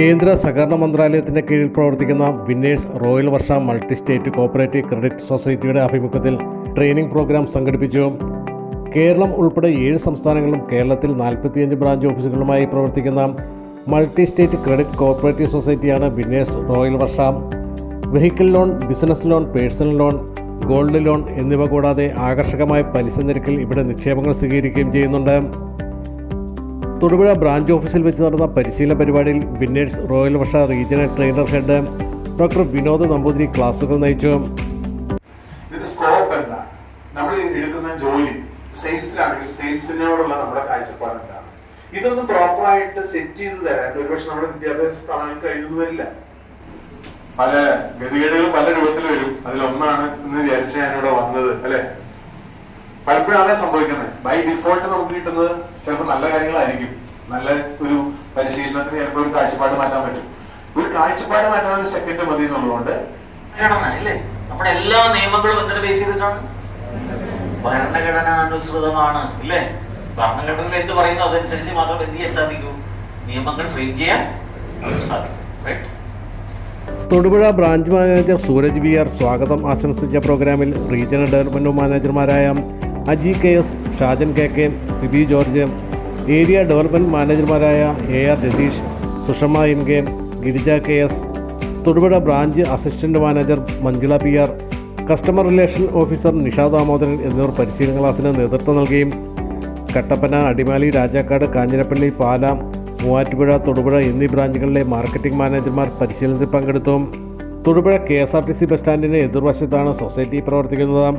കേന്ദ്ര സഹകരണ മന്ത്രാലയത്തിൻ്റെ കീഴിൽ പ്രവർത്തിക്കുന്ന വിന്നേഴ്സ് റോയൽ വർഷ മൾട്ടി സ്റ്റേറ്റ് കോഓപ്പറേറ്റീവ് ക്രെഡിറ്റ് സൊസൈറ്റിയുടെ ആഭിമുഖ്യത്തിൽ ട്രെയിനിംഗ് പ്രോഗ്രാം സംഘടിപ്പിച്ചു. കേരളം ഉൾപ്പെടെ 7 സംസ്ഥാനങ്ങളിലും കേരളത്തിൽ 45 ബ്രാഞ്ച് ഓഫീസുകളുമായി പ്രവർത്തിക്കുന്ന മൾട്ടി സ്റ്റേറ്റ് ക്രെഡിറ്റ് കോഓപ്പറേറ്റീവ് സൊസൈറ്റിയാണ് winners royal Varsha. Vehicle loan, business loan, personal loan, gold loan എന്നിവ കൂടാതെ ആകർഷകമായ പലിശ നിരക്കിൽ ഇവിടെ നിക്ഷേപങ്ങൾ സ്വീകരിക്കുകയും ചെയ്യുന്നുണ്ട്. തൊടുപുഴ ബ്രാഞ്ച് ഓഫീസിൽ വെച്ച് നടന്ന പരിശീലന പരിപാടിയിൽ winners royal Varsha regional trainer head doctor Vinod Namboothiri ക്ലാസുകൾ നയിച്ചു. നമ്മൾ എടുക്കുന്ന ജോലി സെയിൽസിലാണെങ്കിൽ സെയിൽസിനോടുള്ള നമ്മുടെ കാഴ്ചപ്പാട് എന്താണ്? ഇതൊന്നും പ്രോപ്പറായിട്ട് സെറ്റ് ചെയ്ത് തരാൻ ഒരുപക്ഷെ നമ്മുടെ വിദ്യാഭ്യാസ സ്ഥാപനങ്ങൾ കഴിയുന്നു വരില്ല. പല ഗതികേടുകൾ പല രൂപത്തിൽ വരും. അതിലൊന്നാണ് എന്ന് വിചാരിച്ച് ഞാനിവിടെ വന്നത്, അല്ലെ? പലപ്പോഴാണ് സംഭവിക്കുന്നത്. ബൈ ഡിഫോൾട്ട് നമുക്ക് കിട്ടുന്നത് ചിലപ്പോൾ നല്ല കാര്യങ്ങളായിരിക്കും. നല്ല ഒരു പരിശീലനത്തിന് ചിലപ്പോൾ ഒരു കാഴ്ചപ്പാട് മാറ്റാൻ പറ്റും. ഒരു കാഴ്ചപ്പാട് മാറ്റാൻ ഒരു സെക്കൻഡ് മതി എന്നുള്ളതുകൊണ്ട് അല്ലേ നമ്മുടെ എല്ലാ നിയമങ്ങളും എന്തിനെ ബേസ് ചെയ്തിട്ടാണ്? ഭരണഘടനാനുസൃതമാണ്, ഇല്ലേ? ഭരണഘടനയിൽ എന്ത് പറയുന്നു അതനുസരിച്ച് മാത്രം എന്ത് ചെയ്യാൻ സാധിക്കൂ? നിയമങ്ങൾ ഫ്രെയിം ചെയ്യാൻ സാധിക്കും. Thodupuzha branch manager Sooraj B R സ്വാഗതം ആശംസിച്ച പ്രോഗ്രാമിൽ റീജിയണൽ ഡെവലപ്മെന്റ് മാനേജർമാരായ Aji K S, Shajan K K, Sibi George, area development മാനേജർമാരായ A R Ratheesh, Sushama N K, Girija K S, Thodupuzha branch assistant manager Manjula P R, customer relation officer Nisha Damodaran എന്നിവർ പരിശീലന ക്ലാസ്സിന് നേതൃത്വം നൽകി. കട്ടപ്പന, അടിമാലി, രാജാക്കാട്, കാഞ്ഞിരപ്പള്ളി, പാല, മൂവാറ്റുപുഴ, തൊടുപുഴ എന്നീ ബ്രാഞ്ചുകളിലെ മാർക്കറ്റിംഗ് മാനേജർമാർ പരിശീലനത്തിൽ പങ്കെടുത്തു. തൊടുപുഴ KSRTC ബസ് സ്റ്റാൻഡിന് എതിർവശത്താണ് സൊസൈറ്റി പ്രവർത്തിക്കുന്നത്.